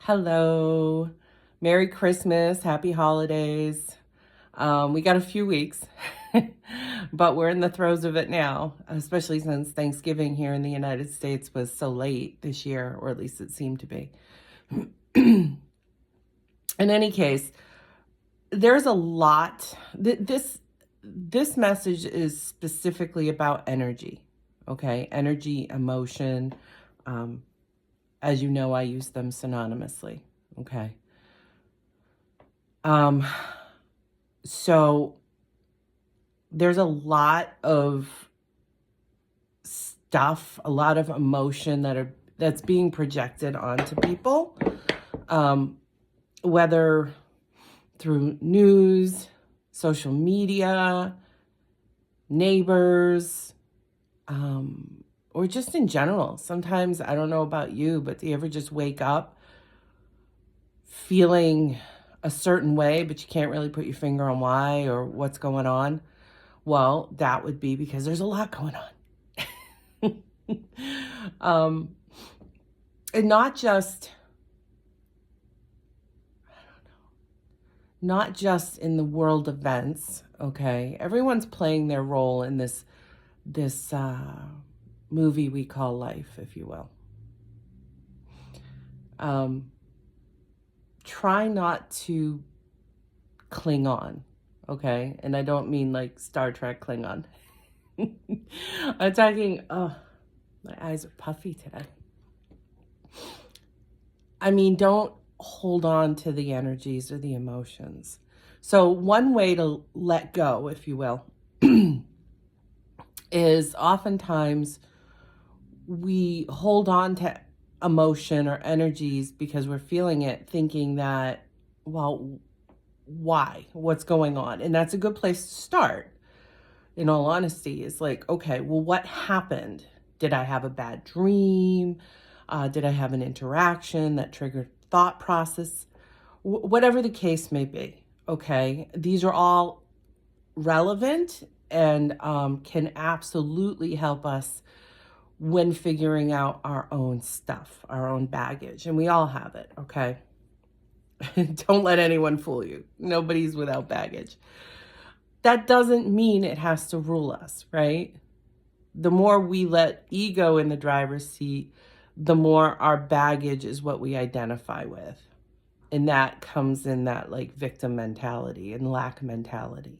Hello. Merry Christmas. Happy holidays. We got a few weeks, but we're in the throes of it now, especially since Thanksgiving here in the United States was so late this year, or at least it seemed to be. In any case, there's a lot. This message is specifically about energy, okay? Energy, emotion. As you know, I use them synonymously, okay? So there's a lot of stuff, a lot of emotion that's being projected onto people, whether through news, social media, neighbors, or just in general. Sometimes, I don't know about you, but do you ever just wake up feeling a certain way, but you can't really put your finger on why or what's going on? Well, that would be because there's a lot going on. And not just in the world events, okay? Everyone's playing their role in this movie we call life, if you will. Try not to cling on, okay? And I don't mean like Star Trek Klingon. I'm talking, oh, my eyes are puffy today. I mean, don't hold on to the energies or the emotions. So one way to let go, if you will, is oftentimes we hold on to emotion or energies because we're feeling it, thinking that, well, why? What's going on? And that's a good place to start, in all honesty, is like, okay, well, what happened? Did I have a bad dream? Did I have an interaction that triggered thought process? Whatever the case may be, okay? These are all relevant and can absolutely help us when figuring out our own stuff, our own baggage. And we all have it, okay? Don't let anyone fool you. Nobody's without baggage. That doesn't mean it has to rule us, right? The more we let ego in the driver's seat, the more our baggage is what we identify with. And that comes in that like victim mentality and lack mentality.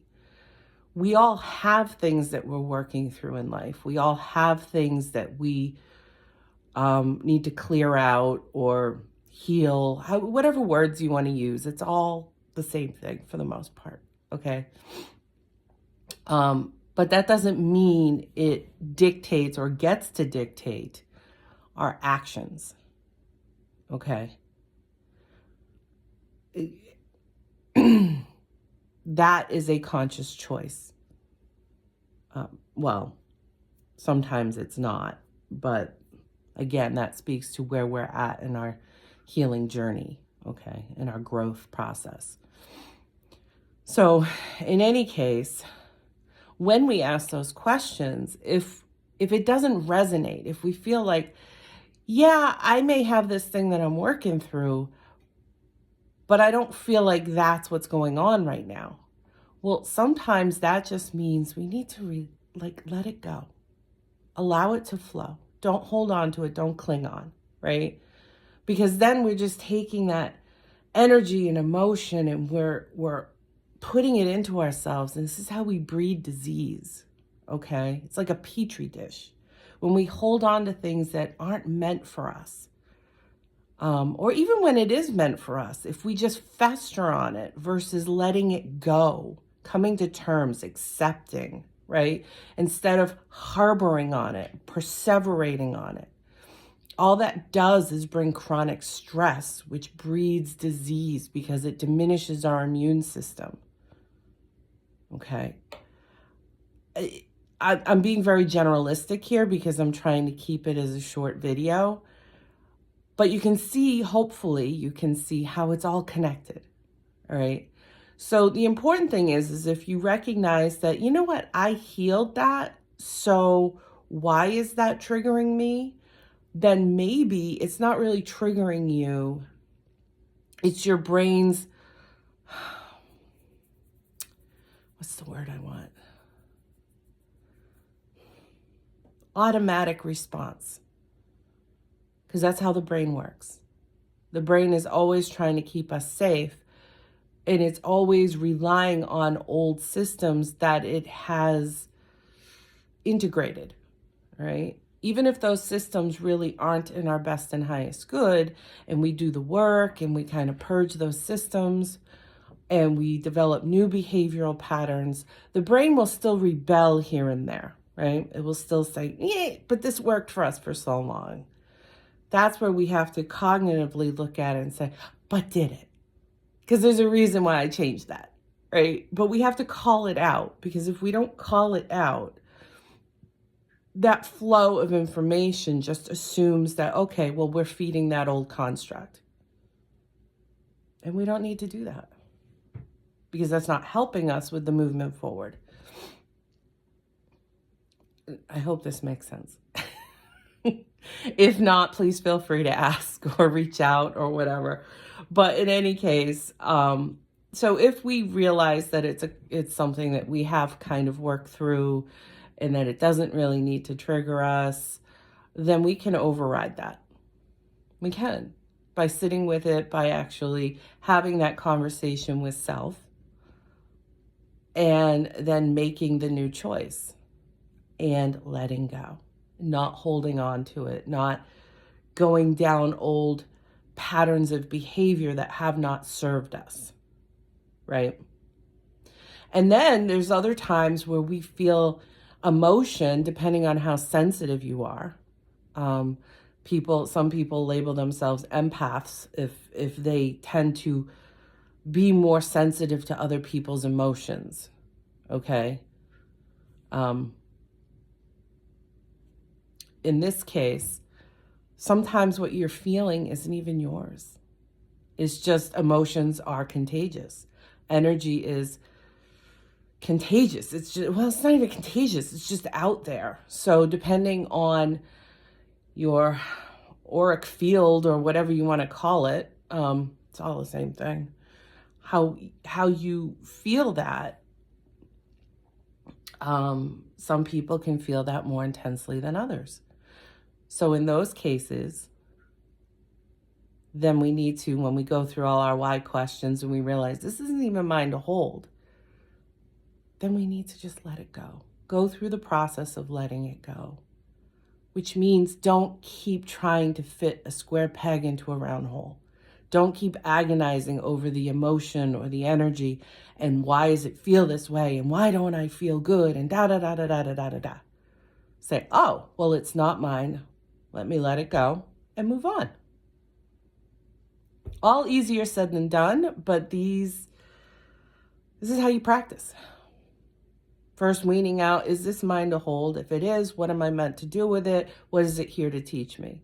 We all have things that we're working through in life. We all have things that we need to clear out or heal, whatever words you want to use. It's all the same thing for the most part, okay? But that doesn't mean it dictates or gets to dictate our actions, okay? That is a conscious choice. Well, sometimes it's not, but again, that speaks to where we're at in our healing journey, okay, in our growth process. So in any case, when we ask those questions, if it doesn't resonate, if we feel like, yeah, I may have this thing that I'm working through, but I don't feel like that's what's going on right now. Well, sometimes that just means we need to let it go. Allow it to flow. Don't hold on to it. Don't cling on, right? Because then we're just taking that energy and emotion and we're putting it into ourselves. And this is how we breed disease, okay? It's like a petri dish. When we hold on to things that aren't meant for us, or even when it is meant for us, if we just fester on it versus letting it go, coming to terms, accepting, right? Instead of harboring on it, perseverating on it. All that does is bring chronic stress, which breeds disease because it diminishes our immune system. Okay. I'm being very generalistic here because I'm trying to keep it as a short video. But you can see, hopefully, you can see how it's all connected. All right. So the important thing is if you recognize that, you know what, I healed that, so why is that triggering me? Then maybe it's not really triggering you It's your brain's, what's the word I want? Automatic response. Because that's how the brain works. The brain is always trying to keep us safe, and it's always relying on old systems that it has integrated, right? Even if those systems really aren't in our best and highest good, and we do the work and we kind of purge those systems and we develop new behavioral patterns, the brain will still rebel here and there, right? It will still say, yeah, but this worked for us for so long. That's where we have to cognitively look at it and say, but did it? Because there's a reason why I changed that, right? But we have to call it out, because if we don't call it out, that flow of information just assumes that, okay, well, we're feeding that old construct. And we don't need to do that, because that's not helping us with the movement forward. I hope this makes sense. If not, please feel free to ask or reach out or whatever. But in any case, so if we realize that it's something that we have kind of worked through and that it doesn't really need to trigger us, then we can override that. We can, by sitting with it, by actually having that conversation with self, and then making the new choice and letting go, not holding on to it, not going down old patterns of behavior that have not served us, right? And then there's other times where we feel emotion, depending on how sensitive you are. Some people label themselves empaths if they tend to be more sensitive to other people's emotions, okay? In this case, sometimes what you're feeling isn't even yours. It's just emotions are contagious. Energy is contagious. It's not even contagious. It's just out there. So depending on your auric field or whatever you want to call it, it's all the same thing. How you feel that, some people can feel that more intensely than others. So in those cases, then we need to, when we go through all our why questions and we realize this isn't even mine to hold, then we need to just let it go. Go through the process of letting it go, which means don't keep trying to fit a square peg into a round hole. Don't keep agonizing over the emotion or the energy and why does it feel this way and why don't I feel good and da-da-da-da-da-da-da-da. Say, oh, well, it's not mine. Let me let it go and move on. All easier said than done, but this is how you practice. First, weaning out, is this mine to hold? If it is, what am I meant to do with it? What is it here to teach me?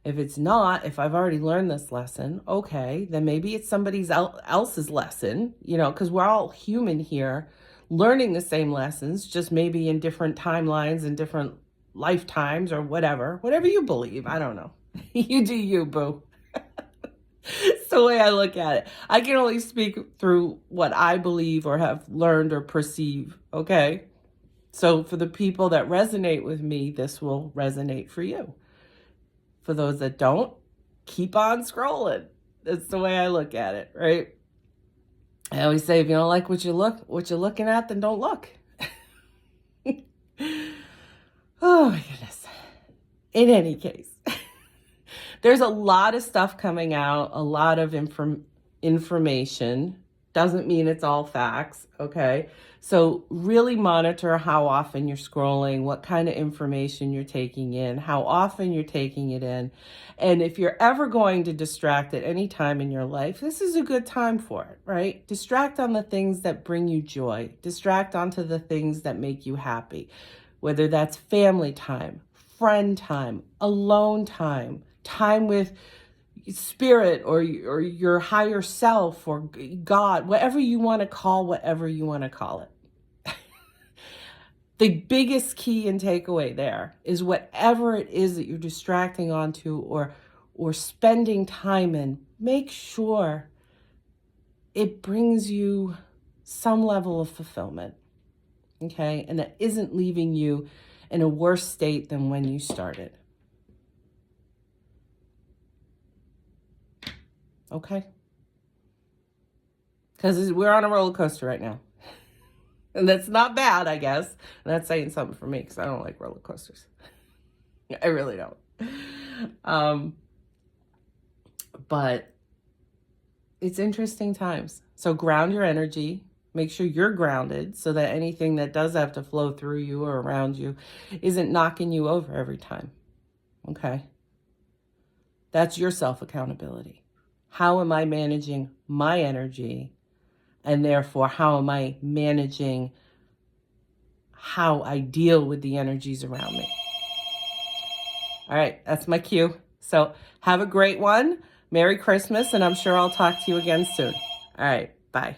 If it's not, if I've already learned this lesson, okay, then maybe it's somebody else's lesson, because we're all human here, learning the same lessons, just maybe in different timelines and different lifetimes or whatever you believe. I don't know. You do you, boo. It's the way I look at it. I can only speak through what I believe or have learned or perceive, okay? So for the people that resonate with me, this will resonate for you. For those that don't, keep on scrolling. That's the way I look at it, right? I always say, if you don't like what you're looking at, then don't look. Oh my goodness. In any case, there's a lot of stuff coming out, a lot of information. Doesn't mean it's all facts, okay? So really monitor how often you're scrolling, what kind of information you're taking in, how often you're taking it in. And if you're ever going to distract at any time in your life, this is a good time for it, right? Distract on the things that bring you joy. Distract onto the things that make you happy, whether that's family time, friend time, alone time, time with spirit or your higher self or God, whatever you want to call it. The biggest key and takeaway there is whatever it is that you're distracting onto or spending time in, make sure it brings you some level of fulfillment, okay? And it isn't leaving you in a worse state than when you started. Okay? Because we're on a roller coaster right now. And that's not bad, I guess. And that's saying something for me because I don't like roller coasters. I really don't. But it's interesting times. So ground your energy. Make sure you're grounded so that anything that does have to flow through you or around you isn't knocking you over every time. Okay? That's your self-accountability. How am I managing my energy? And therefore, how am I managing how I deal with the energies around me? All right, that's my cue. So have a great one. Merry Christmas, and I'm sure I'll talk to you again soon. All right, bye.